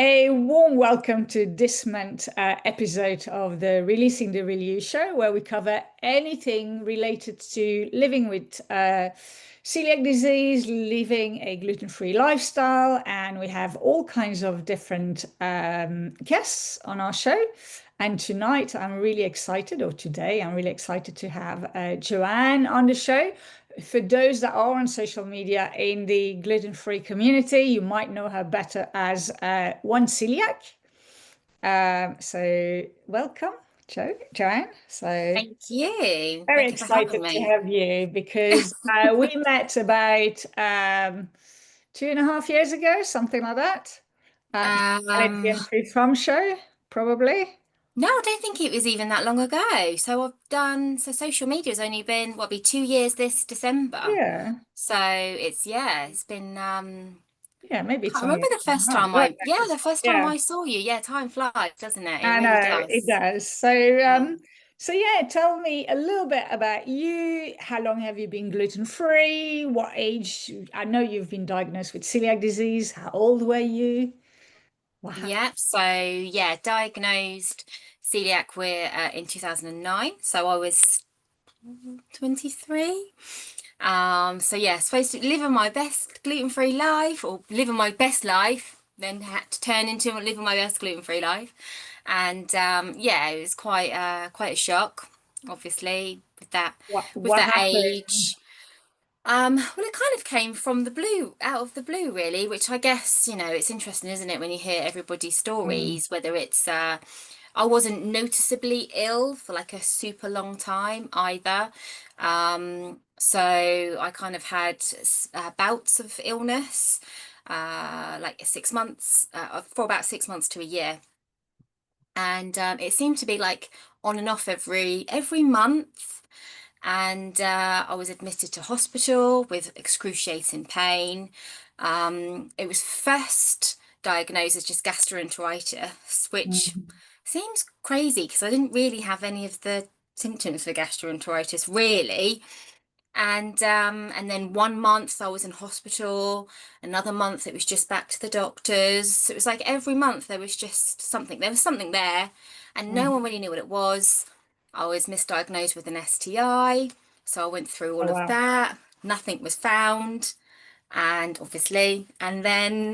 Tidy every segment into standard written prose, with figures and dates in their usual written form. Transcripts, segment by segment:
A warm welcome to this month's episode of the Releasing the Real You show, where we cover anything related to living with celiac disease, living a gluten-free lifestyle, and we have all kinds of different guests on our show. And tonight, I'm really excited, or today, I'm really excited to have Joanne on the show. For those that are on social media in the gluten-free community, you might know her better as One Celiac. So welcome, Joanne. So Thank you. very Thank you for having excited to me. have you because we met about 2.5 years ago, something like that, at the Um, Lesbian Free From show, probably. no, I don't think it was even that long ago. So social media has only been, what, be 2 years this December. Yeah, So it's been, yeah, maybe it's can't only remember the a first month. time Well, the first time yeah. I saw you. Yeah, time flies, doesn't it? It I really know it does. does. So, Um, so yeah, tell me a little bit about you. How long have you been gluten free? What age? I know you've been diagnosed with celiac disease. How old were you? What happened? yeah, diagnosed celiac in 2009. So I was 23. So yeah, supposed to living my best gluten-free life or living my best life, then had to turn into living my best gluten-free life. And yeah, it was quite a shock, obviously, with What that happened? age. Well, it kind of came from the blue, out of the blue, really, which I guess, it's interesting, isn't it, when you hear everybody's Mm, stories, whether it's I wasn't noticeably ill for like a super long time either. So I kind of had bouts of illness, like 6 months, for about 6 months to a year. And it seemed to be like on and off every month. And I was admitted to hospital with excruciating pain. It was first diagnosed as just gastroenteritis, which mm, seems crazy because I didn't really have any of the symptoms for gastroenteritis really. And then one month I was in hospital, another month it was just back to the doctors. So it was like every month there was just something. There was something there, and no one mm. really knew what it was. I was misdiagnosed with an STI, so I went through Oh, all of wow. that. Nothing was found, and then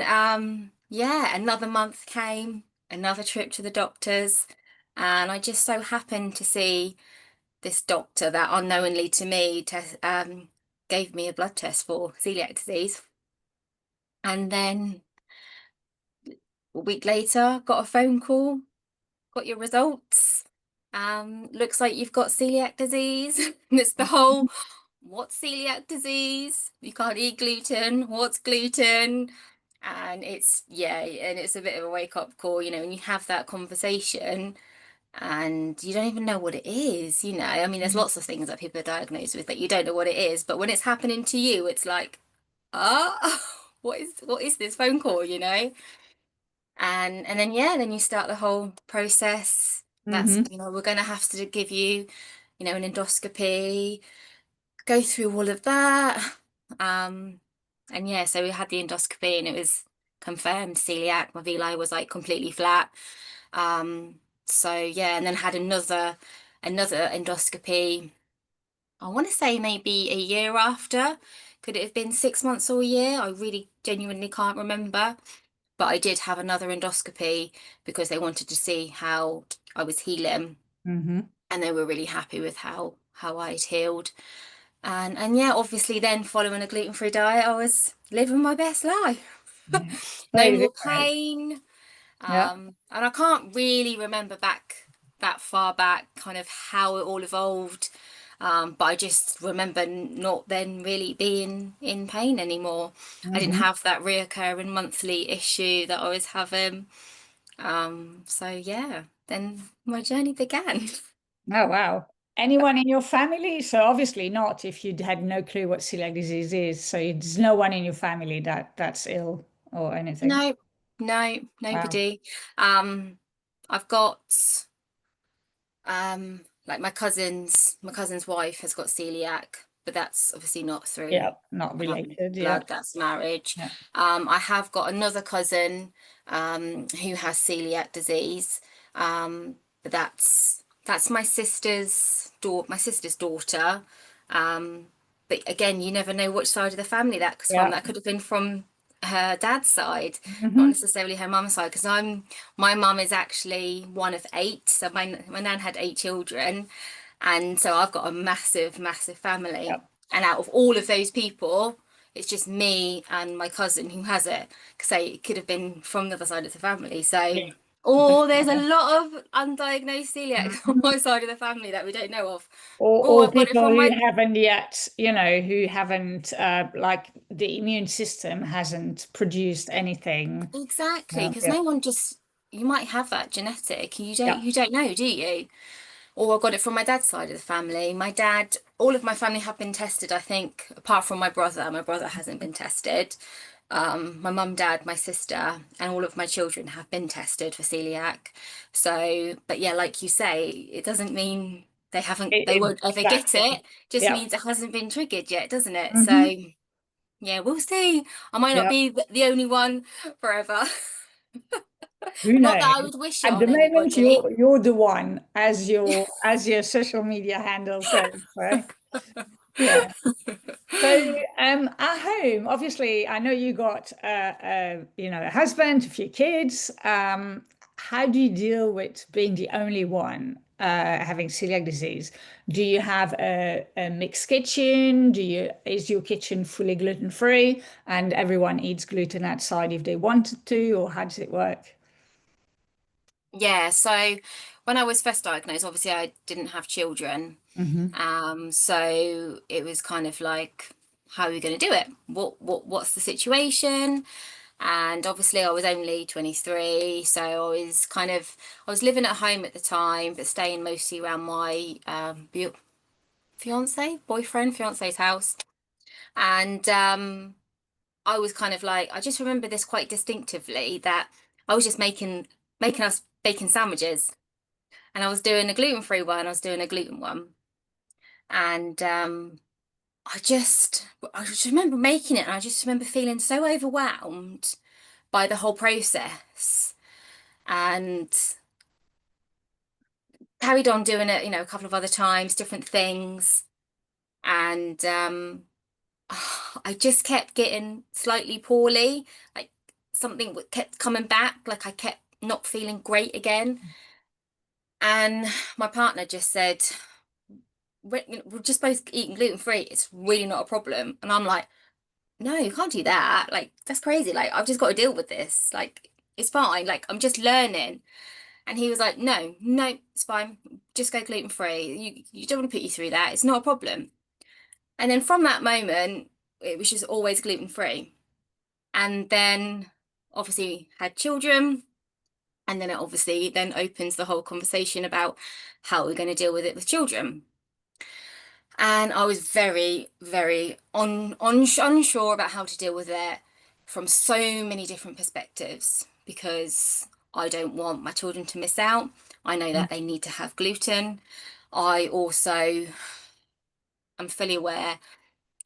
yeah, another month came, another trip to the doctors, and I just so happened to see this doctor that unknowingly to me gave me a blood test for celiac disease. And then a week later, got a phone call, got your results. Looks like you've got celiac disease. And it's the whole, what's celiac disease? You can't eat gluten. What's gluten? And it's a bit of a wake up call, when you have that conversation and you don't even know what it is, I mean, there's Mm, lots of things that people are diagnosed with that you don't know what it is, but when it's happening to you, it's like, ah, what is this phone call? And then yeah, then you start the whole process. That's, mhm, we're gonna have to give you, an endoscopy, go through all of that. Um, and yeah, so we had the endoscopy and it was confirmed celiac. My villi was like completely flat. Um, so yeah, and then had another endoscopy. I want to say maybe a year after. Could it have been 6 months or a year? I really genuinely can't remember. But I did have another endoscopy because they wanted to see how I was healing, mhm. and they were really happy with how I'd healed. And yeah, obviously then following a gluten-free diet, I was living my best life. Yeah. No Crazy, more right? pain. Yeah. And I can't really remember that far back, kind of how it all evolved. But I just remember not then really being in pain anymore. I didn't Mhm. have that reoccurring monthly issue that I was having. So yeah, then my journey began. Oh, wow. Anyone in your family? So obviously not if you had no clue what celiac disease is. So there's no one in your family that's ill or anything. No, no, Wow. nobody. Um, I've got like my cousin's wife has got celiac. but that's obviously not Yeah, through not related. Yeah. blood, that's marriage. Yeah. I have got another cousin who has celiac disease, but that's my sister's daughter. Um, but again, you never know which side of the family that's from. Yeah. That could have been from her dad's side, not Hmm. necessarily her mum's side, because my mum is actually one of eight. So my nan had eight children, and so I've got a massive, massive Yeah. family. And out of all of those people, it's just me and my cousin who has it. Because it could have been from the other side of the family. So, Yeah. oh, there's a Definitely. lot of undiagnosed celiac on Mhm. my side of the family that we don't know of. Oh, Or I've got it people from who my haven't yet, you know, who haven't, like the immune system hasn't produced anything. exactly, because Yeah. no one just you might have that genetic. Yeah. You don't know, do you? Or I got it from my dad's side of the family. My dad, all of my family have been tested, I think, apart from my brother. My brother hasn't been tested. My mum, dad, my sister, and all of my children have been tested for celiac. So, but yeah, like you say, it doesn't mean they won't ever get Exactly. it. Just Yeah. means it hasn't been triggered yet, doesn't it? Hmm. So, yeah, we'll see. I might not Yeah. be the only one forever. Who Not that knows? I would wish it At the on moment, anybody. you're the one, as your social media handle says, right? Yeah. So, at home, obviously, I know you got, you know, a husband, a few kids. How do you deal with being the only one having celiac disease? Do you have a mixed kitchen? Is your kitchen fully gluten free and everyone eats gluten outside if they wanted to, or how does it work? Yeah, so when I was first diagnosed, obviously I didn't have children. Hmm. So it was kind of like, how are we going to do it? What's the situation? And obviously I was only 23, so I was living at home at the time, but staying mostly around my fiance's house. And I was kind of like, I just remember this quite distinctively that I was just making us bacon sandwiches. And I was doing a gluten-free one, I was doing a gluten one. And I just remember making it and I just remember feeling so overwhelmed by the whole process and carried on doing it, a couple of other times, different things. And I just kept getting slightly poorly, like something kept coming back, like I kept not feeling great again. And my partner just said, we're just both eating gluten free. It's really not a problem. And I'm like, no, you can't do that. Like, that's crazy. Like, I've just got to deal with this. Like, it's fine. Like, I'm just learning. And he was like, no, no, it's fine. Just go gluten free. You don't want to put you through that. It's not a problem. And then from that moment, it was just always gluten free. And then obviously had children. And then it obviously then opens the whole conversation about how we're going to deal with it with children. And I was very, very unsure about how to deal with it from so many different perspectives because I don't want my children to miss out. I know that they need to have gluten. I also am fully aware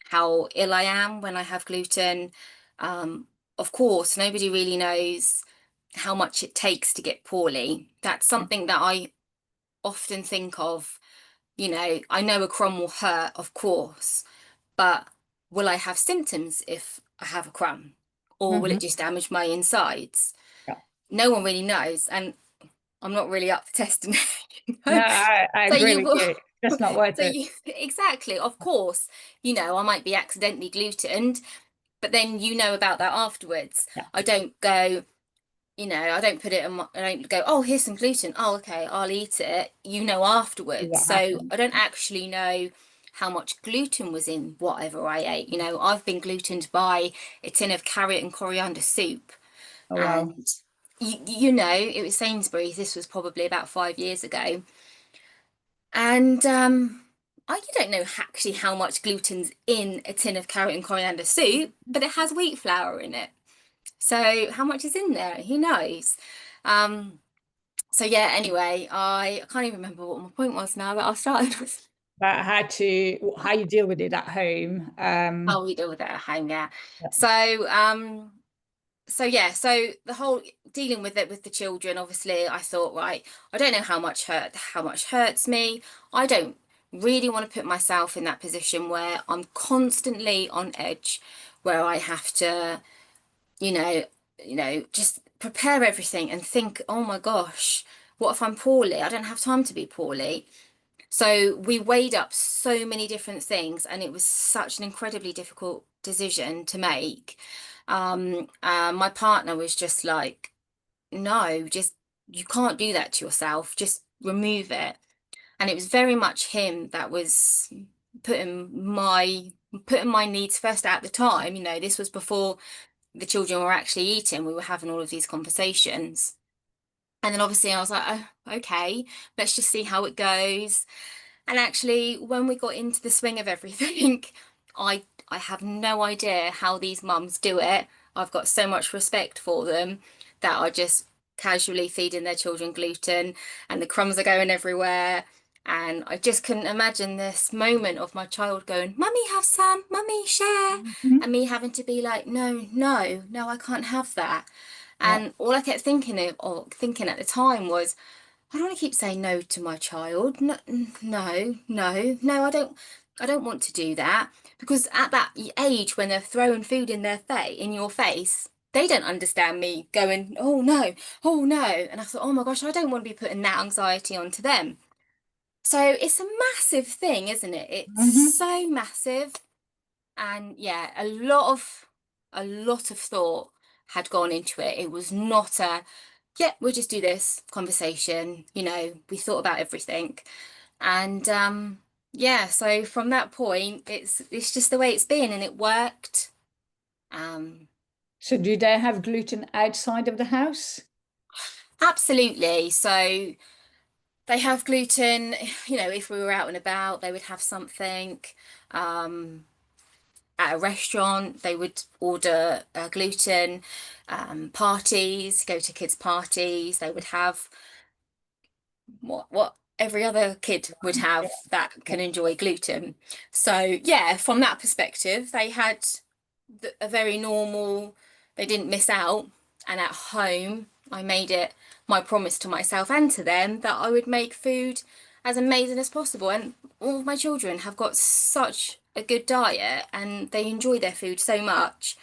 how ill I am when I have gluten. Um, of course, nobody really knows how much it takes to get poorly. That's something that I often think of. I know a crumb will hurt, of course, but will I have symptoms if I have a crumb? Or will Hmm. it just damage my insides? Yeah. No one really knows, and I'm not really up for testing it, No, I So agree you with will, you. Just not worth so it. you exactly, of course, I might be accidentally glutened, but then you know about that afterwards. Yeah. I don't go, I don't put it on I don't go, oh, here's some gluten. Oh, okay, I'll eat it, See afterwards. what So happens. I don't actually know how much gluten was in whatever I ate. I've been glutened by a tin of carrot and coriander soup. Oh, wow. And it was Sainsbury's. This was probably about 5 years ago. And I don't know actually how much gluten's in a tin of carrot and coriander soup, but it has wheat flour in it. So how much is in there? Who knows? Um, so yeah, anyway, I can't even remember what my point was now that I started with. about how you deal with it at home. Oh, we deal with it at home, yeah. Yeah. So, so the whole dealing with it with the children, obviously, I thought, right, I don't know how much hurts me. I don't really want to put myself in that position where I'm constantly on edge, where I have to, you know, just prepare everything and think, oh my gosh, what if I'm poorly? I don't have time to be poorly. So we weighed up so many different things, and it was such an incredibly difficult decision to make. My partner was just like, no, just you can't do that to yourself. Just remove it. And it was very much him that was putting my putting my needs first at the time. This was before the children were actually eating. We were having all of these conversations. And then obviously I was like, oh, okay, let's just see how it goes. And actually, when we got into the swing of everything, I have no idea how these mums do it. I've got so much respect for them that are just casually feeding their children gluten, and the crumbs are going everywhere. And I just couldn't imagine this moment of my child going, "Mummy, have some, Mummy, share," Mhm. and me having to be like, "No, no, no, I can't have that." Yeah. And all I kept thinking or thinking at the time was, I don't want to keep saying no to my child. No, no, no, no, I don't want to do that, because at that age when they're throwing food in in your face, they don't understand me going, oh no, oh no. And I thought, oh my gosh, I don't want to be putting that anxiety onto them. So it's a massive thing, isn't it? It's Mhm. so massive. And yeah, a lot of thought had gone into it. It was not yeah, we'll just do this conversation. We thought about everything. And yeah, so from that point, it's just the way it's been, and it worked. Um, So do they have gluten outside of the house? Absolutely. So they have gluten, if we were out and about, they would have something. Um, at a restaurant, they would order gluten. Parties, go to kids' parties, they would have what every other kid would Yeah. have that Yeah. can enjoy gluten. So yeah, from that perspective, they had a very normal, they didn't miss out. And at home, I made it my promise to myself and to them that I would make food as amazing as possible. And all of my children have got such a good diet, and they enjoy their food so much,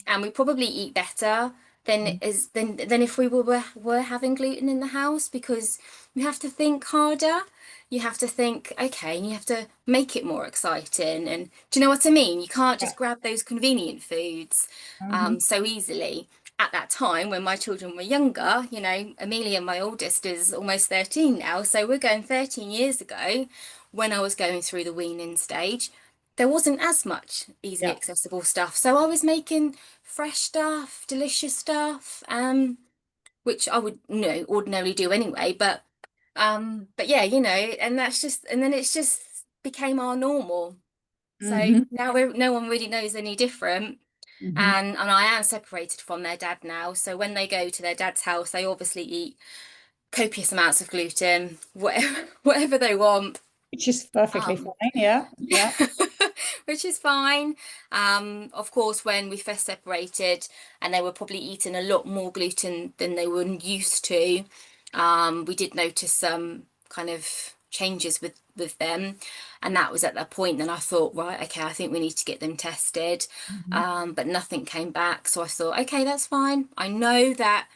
and we probably eat better than if we were having gluten in the house, because you have to think harder. You have to think, okay, and you have to make it more exciting. And do you know what I mean? You can't Yeah. just grab those convenient foods Mhm. so easily. At that time, when my children were younger, Amelia, my oldest, is almost 13 now. So we're going 13 years ago, when I was going through the weaning stage, there wasn't as much easily Yeah. accessible stuff. So I was making fresh stuff, delicious stuff, which I would, ordinarily do anyway. But yeah, and and then it's just became our normal. So Mhm. now no one really knows any different. Mhm. And I am separated from their dad now. So when they go to their dad's house, they obviously eat copious amounts of gluten, whatever, whatever they want. Which is perfectly Um, fine. Yeah. Yeah. which is fine. Of course, when we first separated, and they were probably eating a lot more gluten than they were used to, we did notice some kind of changes with them, and that was at that point. Then I thought, right, okay, I think we need to get them tested, Mhm. but nothing came back. So I thought, okay, that's fine. I know that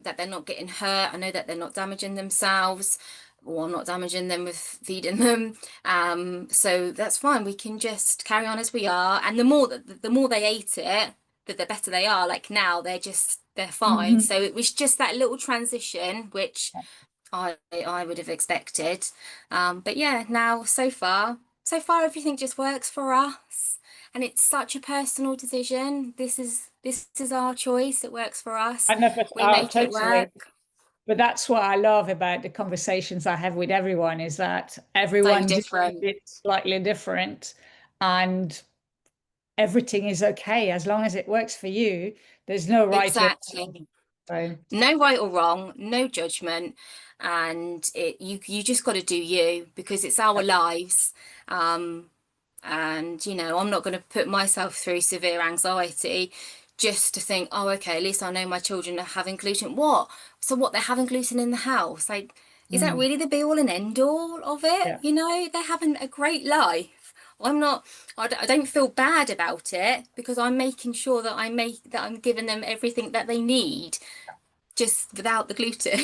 they're not getting hurt. I know that they're not damaging themselves, or I'm not damaging them with feeding them. So that's fine. We can just carry on as we are. And the more they ate it, the better they are. Like now, they're fine. Mhm. So it was just that little transition, which I would have expected. But yeah, now so far everything just works for us. And it's such a personal decision. This is our choice. It works for us. I know, but We make it totally. work. But that's what I love about the conversations I have with everyone is that So everyone deals with different. it slightly different, and everything is okay as long as it works for you. There's no right or Exactly. So No right or wrong, no judgment, and you just got to do you because it's our lives. Um, and I'm not going to put myself through severe anxiety just to think, oh, okay, at least I know my children are having gluten. What? So what, they're having gluten in the house? Like, is that mm, really the be all and end all of it? yeah. They're having a great life. I'm not, I don't feel bad about it because I'm making sure that I'm giving them everything that they need, just without the gluten,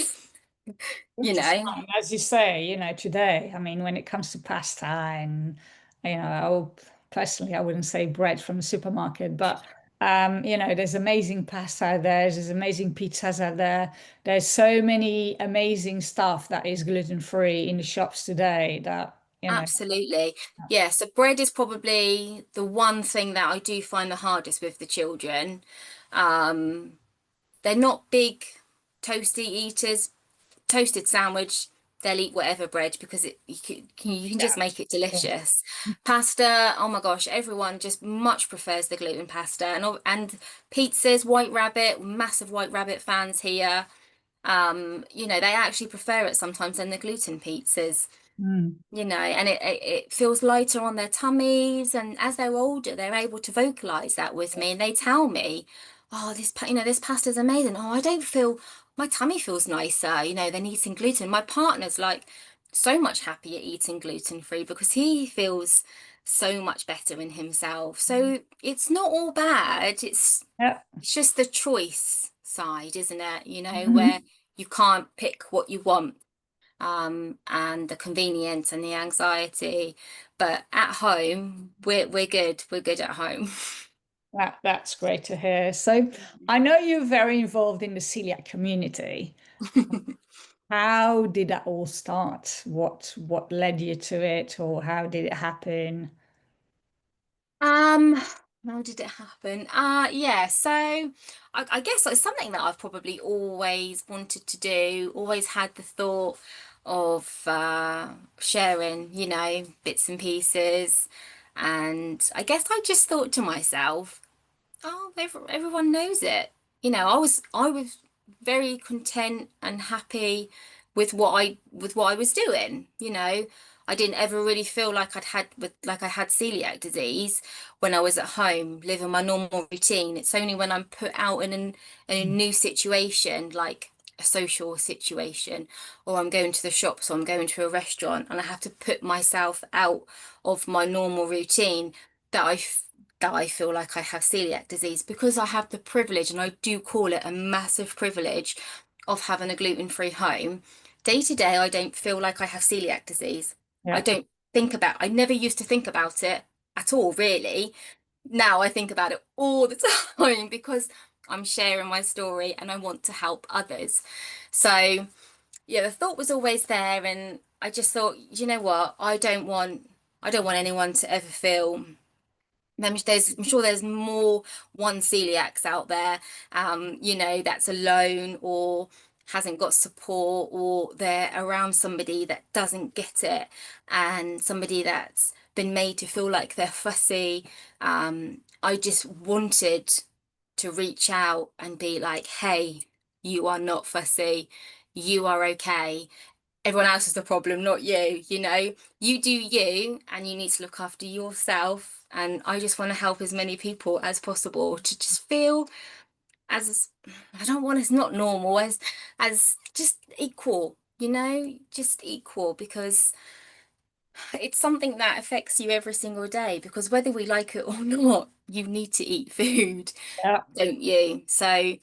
you Which is know. fine, as you say, today, I mean, when it comes to pasta and, I will, personally, I wouldn't say bread from the supermarket, but, there's amazing pasta out there, there's amazing pizzas out there. There's so many amazing stuff that is gluten-free in the shops today that, Absolutely. Yeah, so bread is probably the one thing that I do find the hardest with the children. Um, they're not big toasty eaters. Toasted sandwich, they'll eat whatever bread because you can just make it yeah. delicious. Pasta, oh my gosh, everyone just much prefers the gluten pasta, and pizzas, White Rabbit, massive White Rabbit fans here. They actually prefer it sometimes than the gluten pizzas, Mm, and it feels lighter on their tummies. And as they're older, they're able to vocalize that with me, and they tell me, "Oh, this pasta's amazing. Oh, I don't feel my tummy feels nicer, than eating gluten." My partner's like so much happier eating gluten free because he feels so much better in himself. So it's not all bad. yeah. It's just the choice side, isn't it? Where Mhm. you can't pick what you want, and the convenience and the anxiety. But at home, we're good. We're good at home. That's great to hear. So I know you're very involved in the celiac community. How did that all start? What led you to it, or how did it happen? Um, how did it happen? Yeah, so I guess it's something that I've probably always wanted to do, always had the thought of sharing, bits and pieces. And I guess I just thought to myself, oh, everyone knows it. I was very content and happy with what I was doing. I didn't ever really feel like I had celiac disease when I was at home living my normal routine. It's only when I'm put out in a new situation, like a social situation, or I'm going to the shops or I'm going to a restaurant and I have to put myself out of my normal routine, that I feel like I have celiac disease, because I have the privilege, and I do call it a massive privilege, of having a gluten-free home. Day to day, I don't feel like I have celiac disease. Yeah, I never used to think about it at all, really. Now I think about it all the time because I'm sharing my story and I want to help others. So, yeah, the thought was always there, and I just thought, you know what? I don't want anyone to ever feel. I'm sure there's more one celiacs out there, that's alone or hasn't got support, or they're around somebody that doesn't get it, and somebody that's been made to feel like they're fussy. I just wanted to reach out and be like, hey, you are not fussy. You are okay. Everyone else is the problem, not you. You do you, and you need to look after yourself. And I just want to help as many people as possible to just feel as, I don't want, as not normal, as just equal, just equal, because it's something that affects you every single day, because whether we like it or not, you need to eat food, yeah, don't you? So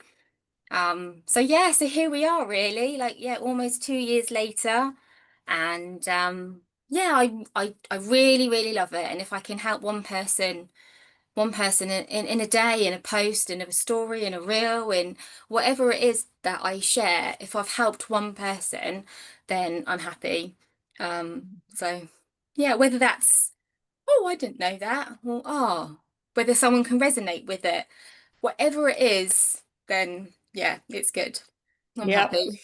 yeah, so here we are, really, like, yeah, almost 2 years later. And yeah, I really, really love it. And if I can help one person in a day, in a post, in a story, in a reel, in whatever it is that I share, if I've helped one person, then I'm happy. So yeah, whether that's, oh, I didn't know that, or whether someone can resonate with it, whatever it is, then yeah, it's good. I'm yeah, happy.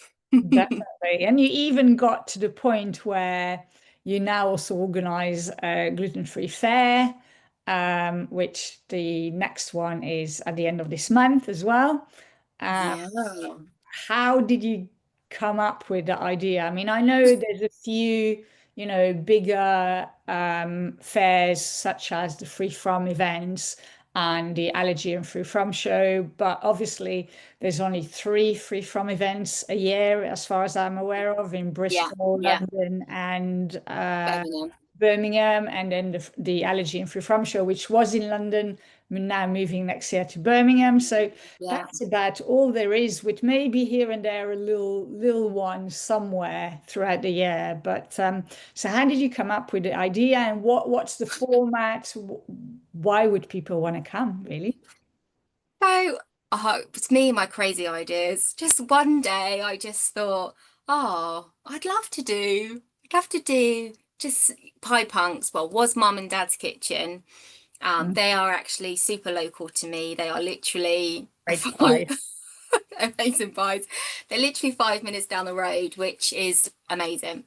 definitely. And you even got to the point where you now also organize a gluten-free fair, which the next one is at the end of this month as well. Yeah. How did you come up with the idea? I mean, I know there's a few, bigger fairs such as the Free From events and the Allergy and Free From show, but obviously there's only three Free From events a year, as far as I'm aware of, in Yeah. Bristol, Yeah. London, and Birmingham. Birmingham, and then the Allergy and Free From show, which was in London, now moving next year to Birmingham. So Yeah. that's about all there is, with maybe here and there a little one somewhere throughout the year. But so how did you come up with the idea, and what's the format? Why would people want to come, really? So, it's me and my crazy ideas. Just one day, I just thought, oh, I'd love to do just pie punks. Well, was mum and dad's kitchen. Mm, They are actually super local to me. They are literally great advice. amazing pies. They're literally 5 minutes down the road, which is amazing.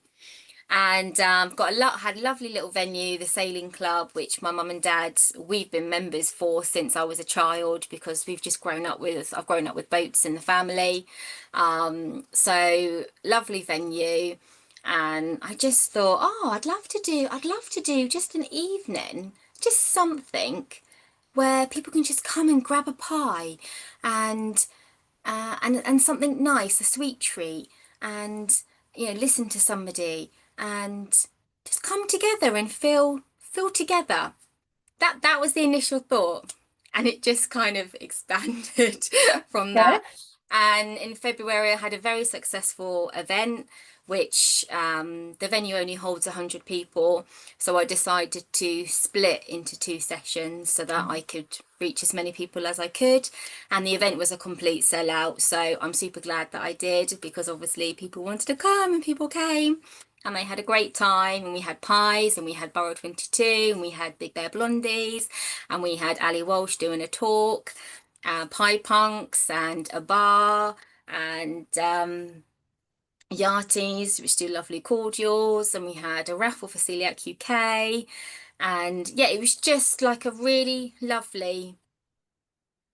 And got a lot had a lovely little venue, the sailing club, which my mum and dad, we've been members for since I was a child, because I've grown up with boats in the family. So lovely venue. And I just thought, oh, I'd love to do just an evening, just something where people can just come and grab a pie and and something nice, a sweet treat, and listen to somebody and just come together and feel together. That was the initial thought, and it just kind of expanded from Okay. that. And in February, I had a very successful event, which the venue only holds 100 people. So I decided to split into two sessions so that I could reach as many people as I could. And the event was a complete sellout. So I'm super glad that I did, because obviously people wanted to come and people came. And they had a great time, and we had pies, and we had Borough 22, and we had Big Bear Blondies, and we had Ali Walsh doing a talk, pie punks, and a bar, and Iarchy's, which do lovely cordials, and we had a raffle for Coeliac UK, and yeah, it was just like a lovely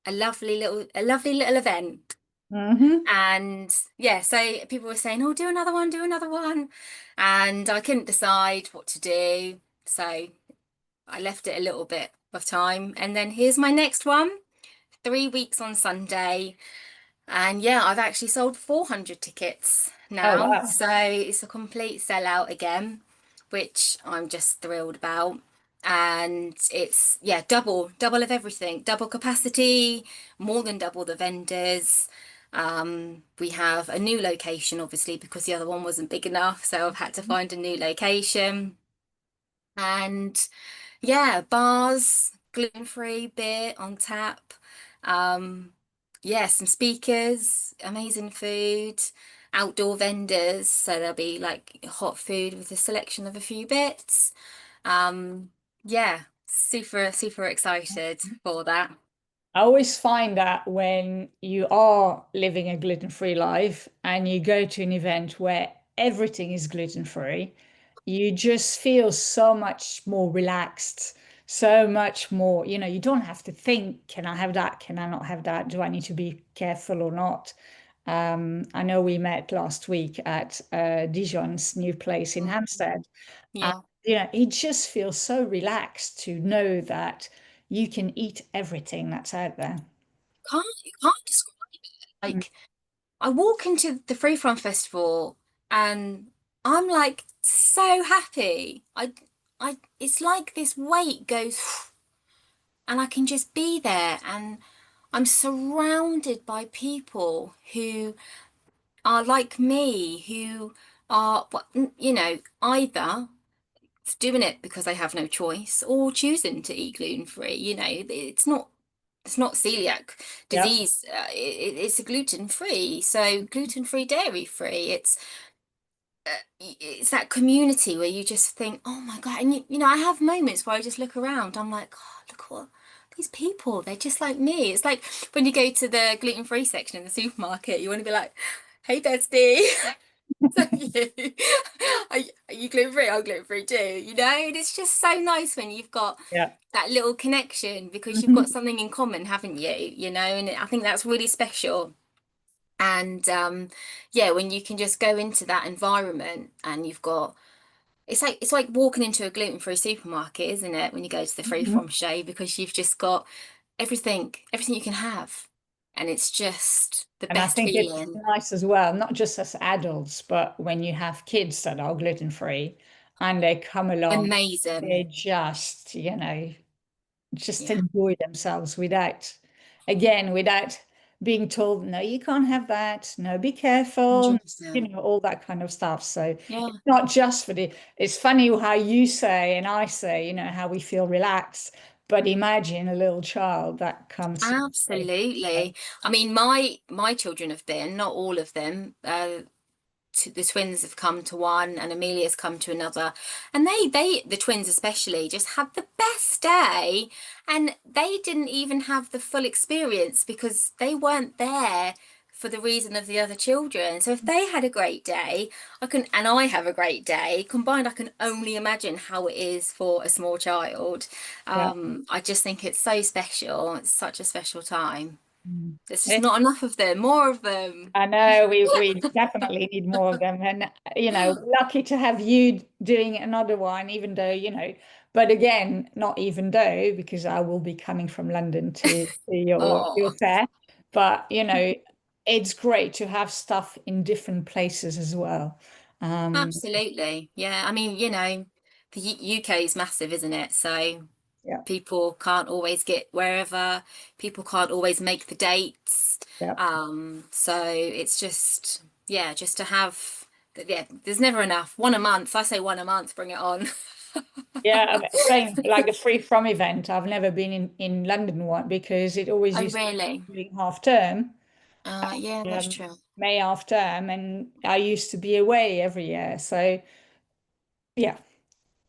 little event. Hmm. And yeah, so people were saying, "Oh, do another one," and I couldn't decide what to do, so I left it a little bit of time, and then here's my next one, 3 weeks on Sunday. And yeah, I've actually sold 400 tickets Oh, now. wow. So it's a complete sellout again, which I'm just thrilled about. And it's, yeah, double of everything, double capacity, more than double the vendors. We have a new location, obviously, because the other one wasn't big enough. So I've had to find a new location. And yeah, bars, gluten-free beer on tap. Um, yeah, some speakers, amazing food, outdoor vendors. So there'll be like hot food with a selection of a few bits. Yeah, super excited for that. I always find that when you are living a gluten-free life and you go to an event where everything is gluten-free, you just feel so much more relaxed, so much more, you don't have to think, can I have that? Can I not have that? Do I need to be careful or not? I know we met last week at Dijon's new place in Mm. Hampstead. And, Yeah, it just feels so relaxed to know that you can eat everything that's out there. you can't describe Mm. like I walk into the Free From Festival and I'm like so happy. It's like this weight goes and I can just be there, and I'm surrounded by people who are like me, who are, either doing it because they have no choice or choosing to eat gluten free. It's not celiac Yeah. disease. It's a gluten free, so gluten free, dairy free. It's that community where you just think, oh my God. And I have moments where I just look around. I'm like, oh, look what these people, they're just like me. It's like when you go to the gluten-free section in the supermarket, you want to be like, hey, bestie. So you are you gluten-free? I'm gluten-free too, and it's just so nice when you've got Yeah. that little connection, because you've Mhm. got something in common, haven't you? And I think that's really special. And yeah, when you can just go into that environment and you've got it's like walking into a gluten-free supermarket, isn't it? When you go to the free Mhm. from shay, because you've just got everything you can have, and it's just the And I best think it's feeling. nice as well, not just as adults, but when you have kids that are gluten free and they come along, they Amazing. just, just Yeah, enjoy themselves without, again, without being told, no, you can't have that. No, be careful, 100%. all that kind of stuff. So Yeah, it's not just for it's funny how you say and I say, how we feel relaxed, but imagine a little child that comes. absolutely. I mean, my children have been, not all of them. The twins have come to one and Amelia's come to another, and the twins especially just had the best day, and they didn't even have the full experience because they weren't there for the reason of the other children. So if they had a great day, I have a great day combined, I can only imagine how it is for a small child. Yeah. I just think it's so special. It's such a special time. Mm. There's just not enough of them, more of them. I know we definitely need more of them. And, lucky to have you doing another one, even though, but again, not even though, because I will be coming from London to your Oh. fair. But, it's great to have stuff in different places as well. Um, Absolutely. Yeah. I mean, the UK is massive, isn't it? So yeah, people can't always get wherever, people can't always make the dates. yeah. So it's just, yeah, just to have, yeah, there's never enough. One a month. I say one a month, bring it on. Yeah, same like the free from event. I've never been in London one because it always Oh, used to really? be during half term. Yeah, that's um, true. May half term, and I used to be away every year. So yeah,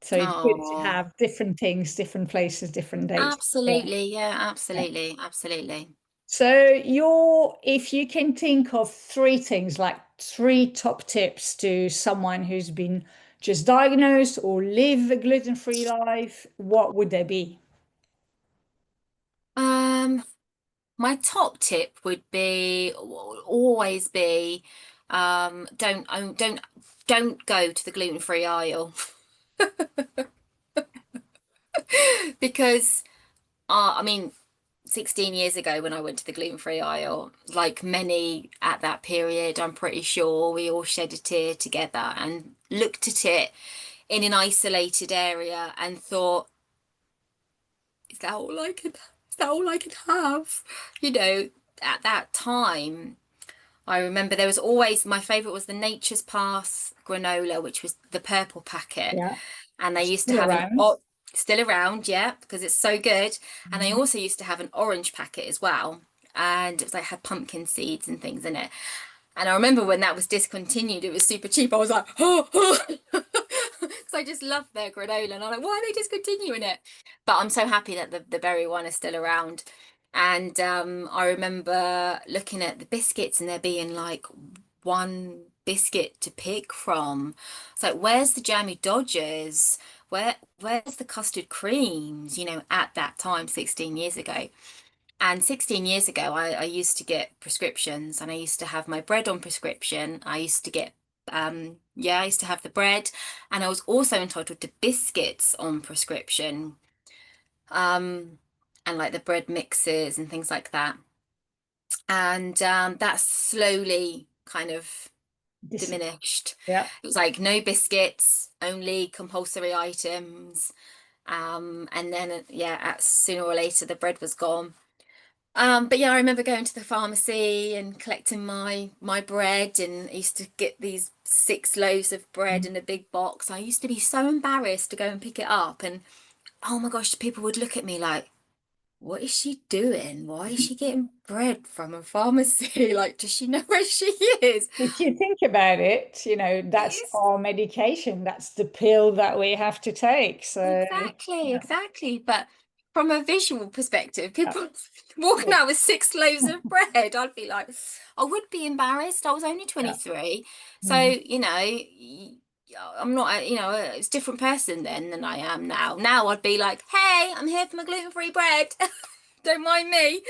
so it's good to Oh, have different things, different places, different dates. Yeah. absolutely. Yeah, Yeah. absolutely. Absolutely. So if you can think of three things, like three top tips to someone who's been just diagnosed or live a gluten-free life, what would they be? Um, My top tip would be always be don't go to the gluten-free aisle because I mean 16 years ago when I went to the gluten-free aisle, like many at that period, I'm pretty sure we all shed a tear together and looked at it in an isolated area and thought, is that all I could is that all I could have? You know, at that time I remember there was always my favorite was the Nature's Path granola, which was the purple packet, Yeah, and they used to still have an around. oh, still around, yeah, because it's so good. And they Mhm. also used to have an orange packet as well, and it was like had pumpkin seeds and things in it. And I remember when that was discontinued, it was super cheap. I was like, oh, because I just love their granola, and I'm like, why are they discontinuing it? But I'm so happy that the berry one is still around. And I remember looking at the biscuits and there being like one biscuit to pick from. It's like, where's the jammy Dodgers? Where's the custard creams? At that time, 16 years ago. And 16 years ago, I used to get prescriptions and I used to have my bread on prescription. I used to get, yeah, I used to have the bread, and I was also entitled to biscuits on prescription, um, and like the bread mixes and things like that. And that slowly kind of This, diminished. yeah. It was like no biscuits, only compulsory items. And then, yeah, sooner or later, the bread was gone. But yeah, I remember going to the pharmacy and collecting my bread, and I used to get these 6 loaves of bread in a big box. I used to be so embarrassed to go and pick it up, and oh my gosh, people would look at me like, "What is she doing? Why is she getting bread from a pharmacy? Like, does she know where she is?" If you think about it, that's It's our medication. That's the pill that we have to take. So, exactly, yeah, exactly. But from a visual perspective, yeah, people walking yeah. out with 6 loaves of bread, I'd be like, I would be embarrassed. I was only Yeah. 23. So, Mm. I'm not, it's a different person then than I am now. Now I'd be like, hey, I'm here for my gluten-free bread. Don't mind me.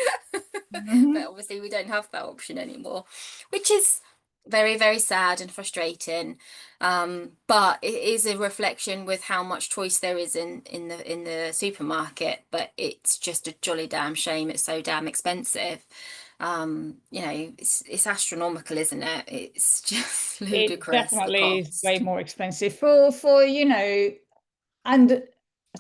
But Mhm. obviously we don't have that option anymore, which is very, very sad and frustrating. But it is a reflection with how much choice there is in the supermarket. But it's just a jolly damn shame it's so damn expensive. It's astronomical, isn't it? It's just It ludicrous, the definitely is way cost. more expensive for and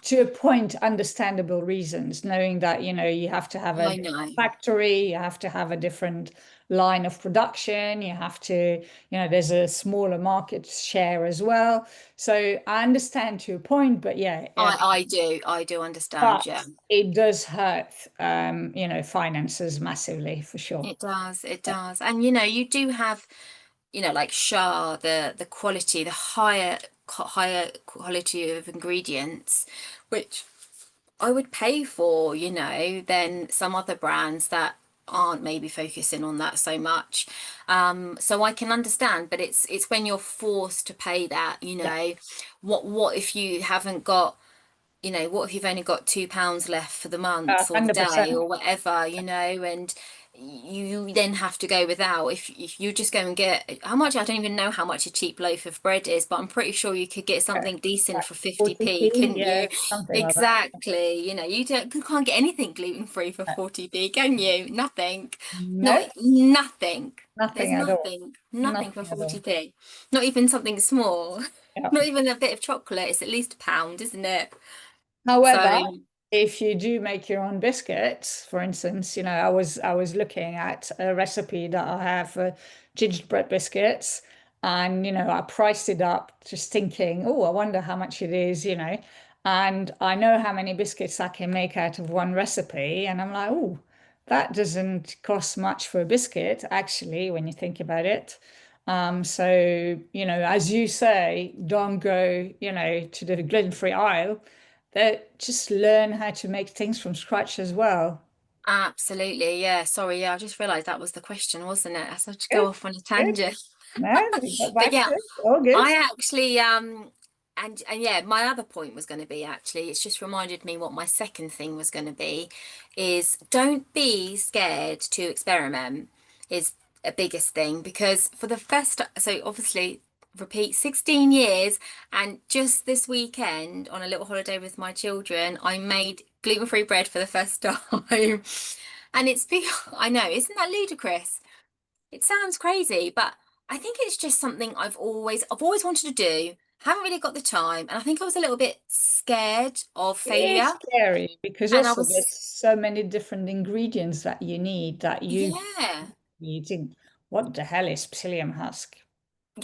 to a point, understandable reasons, knowing that, you have to have a I different know. factory, you have to have a different line of production, you have to, there's a smaller market share as well. So I understand to a point, but yeah, I do understand, but yeah. it does hurt, finances massively for sure. It does, it Yeah. does. And you do have, like Shah, the quality, the higher quality of ingredients, which I would pay for, than some other brands that aren't maybe focusing on that so much. So I can understand, but it's when you're forced to pay that, Yeah, what if you haven't got, what if you've only got £2 left for the month or the 100%. day or whatever, and you then have to go without. If you just go and get how much, I don't even know how much a cheap loaf of bread is, but I'm pretty sure you could get Yeah. something decent Like for 50p, 40p, couldn't yeah, you? something like that. Exactly. You can't get anything gluten free for No, 40p, can you? Nothing. Not no, nothing. There's nothing at all. nothing for Nothing at all. 40p. Not even something small. Yeah. Not even a bit of chocolate. It's at least a pound, isn't it? However, So, if you do make your own biscuits, for instance, I was looking at a recipe that I have for gingerbread biscuits, and I priced it up just thinking, oh, I wonder how much it is, and I know how many biscuits I can make out of one recipe, and I'm like, oh, that doesn't cost much for a biscuit, actually, when you think about it. So, as you say, don't go, to the gluten-free aisle. That just learn how to make things from scratch as well. absolutely. Yeah. Sorry. Yeah. I just realized that was the question, wasn't it? I said to go Good, off on a good. tangent. No, we got But back yeah, to it. All good. I actually and yeah, my other point was going to be actually, it's just reminded me what my second thing was going to be is don't be scared to experiment is a biggest thing because for the first so obviously repeat 16 years and just this weekend on a little holiday with my children, I made gluten-free bread for the first time. And I know, isn't that ludicrous? It sounds crazy, but I think it's just something I've always wanted to do. Haven't really got the time, and I think I was a little bit scared of It is failure. scary because And I also there's was, so many different ingredients that you need that you yeah, eating. What the hell is psyllium husk?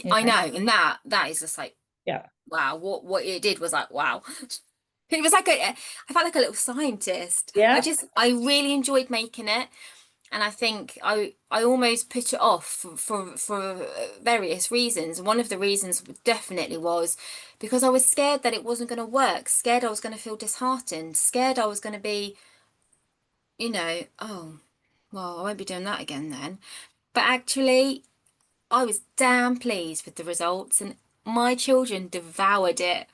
You I know? know, and that is just like Yeah. wow. What it did was like wow. It was like I felt like a little scientist. Yeah. I really enjoyed making it. And I think I almost put it off for various reasons. One of the reasons definitely was because I was scared that it wasn't going to work, scared I was going to feel disheartened, scared I was going to be, oh, well, I won't be doing that again then. But actually, I was damn pleased with the results, and my children devoured it,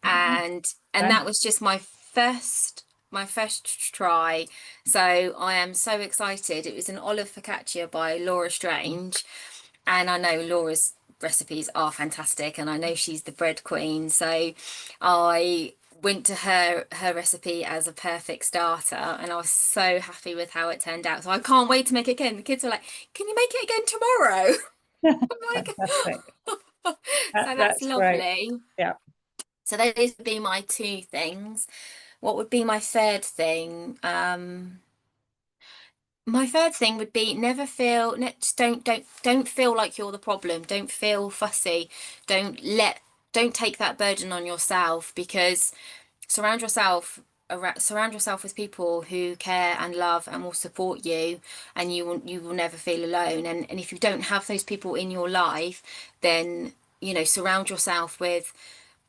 Mm, and fun. that was just my first try. So I am so excited. It was an olive focaccia by Laura Strange, and I know Laura's recipes are fantastic, and I know she's the bread queen. So I went to her recipe as a perfect starter, and I was so happy with how it turned out. So I can't wait to make it again. The kids are like, "Can you make it again tomorrow?" I'm like, Fantastic. so that's That's great. lovely. Yeah. So those would be my two things. What would be my third thing? My third thing would be never feel, just don't feel like you're the problem. Don't feel fussy. Don't let, don't take that burden on yourself because surround yourself surround yourself with people who care and love and will support you, and you will never feel alone. And if you don't have those people in your life, then surround yourself with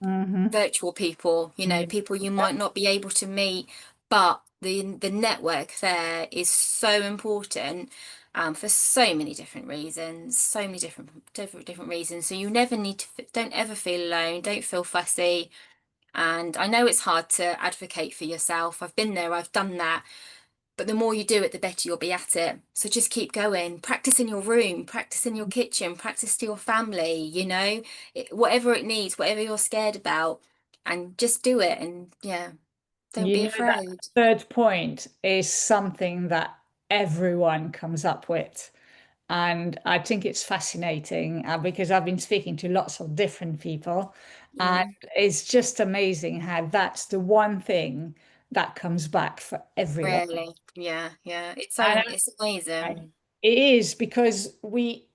Mm-hmm. virtual people, Mm. people you Yeah. might not be able to meet, but the network there is so important for so many different reasons, so many different reasons. So you never need to, don't ever feel alone, don't feel fussy. And I know it's hard to advocate for yourself. I've been there, I've done that. but the more you do it, the better you'll be at it. So just keep going. Practice in your room, practice in your kitchen, practice to your family, whatever it needs, whatever you're scared about, and just do it. And yeah, don't You be know, that afraid. third point is something that everyone comes up with. And I think it's fascinating because I've been speaking to lots of different people, and Mm, it's just amazing how that's the one thing that comes back for everyone. really. Yeah, yeah. And It's Right. amazing. It is because we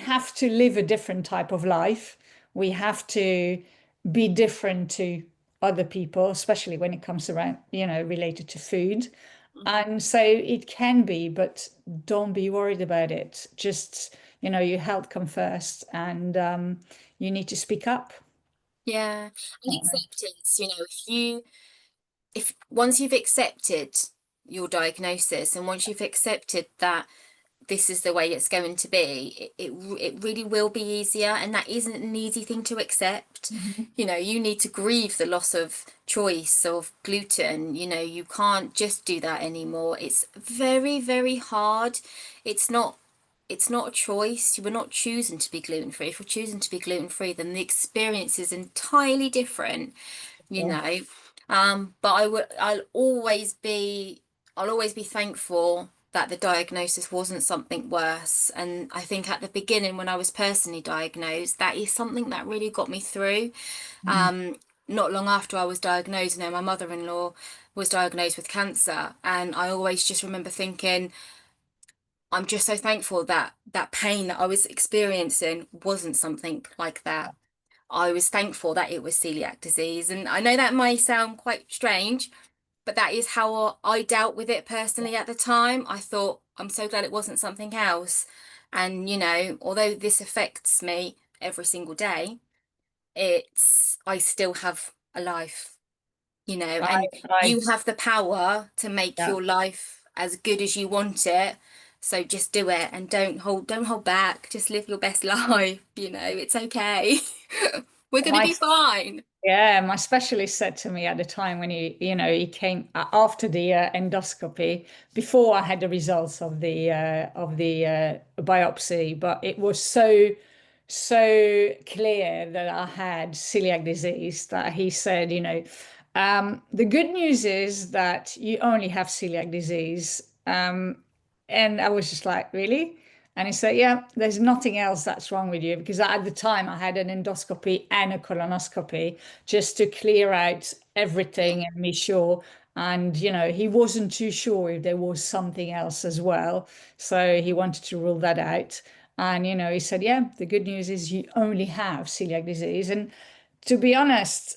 have to live a different type of life. We have to be different to other people, especially when it comes around, related to food. Mhm. And so it can be, but don't be worried about it. Just, your health come first, and you need to speak up. Yeah. And acceptance, if once you've accepted your diagnosis and once you've accepted that this is the way it's going to be, it really will be easier. And that isn't an easy thing to accept. Mhm. You need to grieve the loss of choice of gluten. You can't just do that anymore. It's very, very hard. It's not. It's not a choice. We're not choosing to be gluten free. If we're choosing to be gluten free, then the experience is entirely different, you Yeah. know. But I'll always be thankful that the diagnosis wasn't something worse. And I think at the beginning, when I was personally diagnosed, that is something that really got me through. Mhm. Um, Not long after I was diagnosed, my mother-in-law was diagnosed with cancer, and I always just remember thinking, I'm just so thankful that that pain that I was experiencing wasn't something like that. I was thankful that it was celiac disease. And I know that may sound quite strange, but that is how I dealt with it personally at the time. I thought, I'm so glad it wasn't something else. And, although this affects me every single day, I still have a life, I, and I, you have the power to make yeah. your life as good as you want it. So just do it and don't hold back. Just live your best life, it's okay. We're gonna My be fine. Yeah, my specialist said to me at the time when he came after the endoscopy, before I had the results of the biopsy, but it was so clear that I had celiac disease that he said, the good news is that you only have celiac disease. And I was just like, really? And he said, yeah, there's nothing else that's wrong with you. Because at the time I had an endoscopy and a colonoscopy just to clear out Yeah. everything and be sure. And, he wasn't too sure if there was something else as well. So he wanted to rule that out. And, he said, yeah, the good news is you only have celiac disease. And to be honest,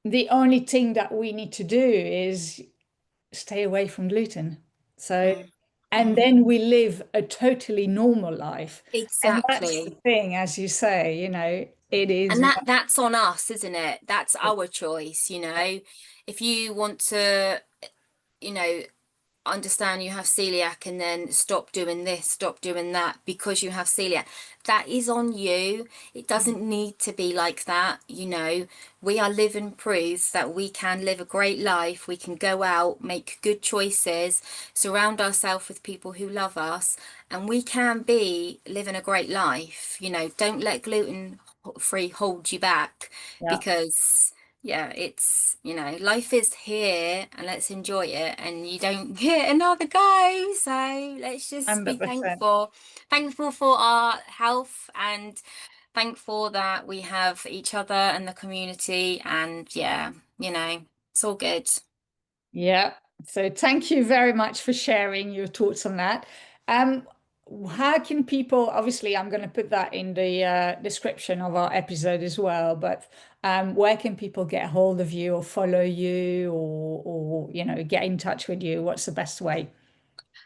the only thing that we need to do is stay away from gluten. So, Mm, and mm. then we live a totally normal life. And that's the Exactly. thing, as you say, it is. And that's on us, isn't it? That's our choice. If you want to, you know, understand you have celiac and then stop doing this, stop doing that because you have celiac. That is on you. It doesn't need to be like that. We are living proof that we can live a great life. We can go out, make good choices, surround ourselves with people who love us, and we can be living a great life. Don't let gluten free hold you back Yeah, because yeah, life is here and let's enjoy it. And you don't get another go. So let's just be 100%. thankful. Thankful for our health and thankful that we have each other and the community. And yeah, it's all good. Yeah. So thank you very much for sharing your thoughts on that. Um, how can people, obviously, I'm going to put that in the description of our episode as well, but where can people get hold of you or follow you or get in touch with you? What's the best way?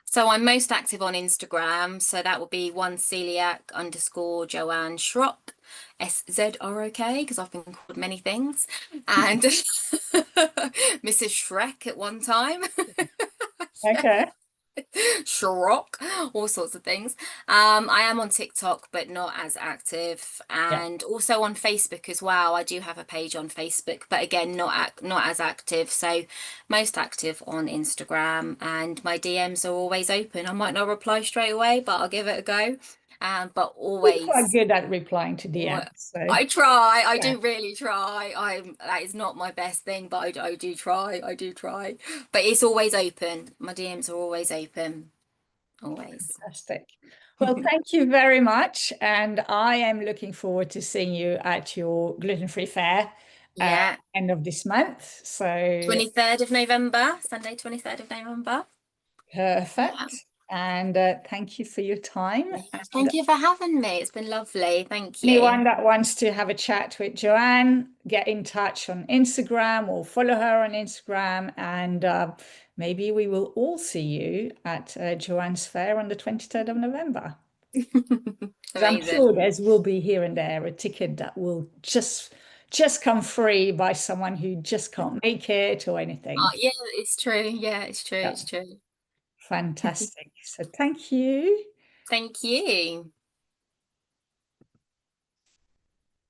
So I'm most active on Instagram. So that would be one celiac underscore Joanne Szrok, SZROK, because I've been called many things. And Mrs. Shrek at one time. Okay. Szrok, all sorts of things. I am on TikTok, but not as active, Yeah. and also on Facebook as well. I do have a page on Facebook, but again, not as active. So most active on Instagram, and my DMs are always open. I might not reply straight away, but I'll give it a go. But You're quite always, good at replying to DMs, so I try. I yeah, do really try. That is not my best thing, but I do try. I do try. But it's always open. My DMs are always open. Always. fantastic. Well, thank you very much, and I am looking forward to seeing you at your gluten-free fair Yeah. end of this month. So 23rd of November, Sunday, 23rd of November. Yeah. perfect. And thank you for your time. Yeah. And Thank you for having me. It's been lovely. Thank anyone you. that wants to have a chat with Joanne, get in touch on Instagram or follow her on Instagram. And maybe we will all see you at Joanne's Fair on the 23rd of November. Because I'm Amazing. sure there will be here and there a ticket that will just come free by someone who just can't make it or Oh, anything. yeah, it's true. Yeah, it's true. Yeah, It's true. fantastic. So thank you. Thank you.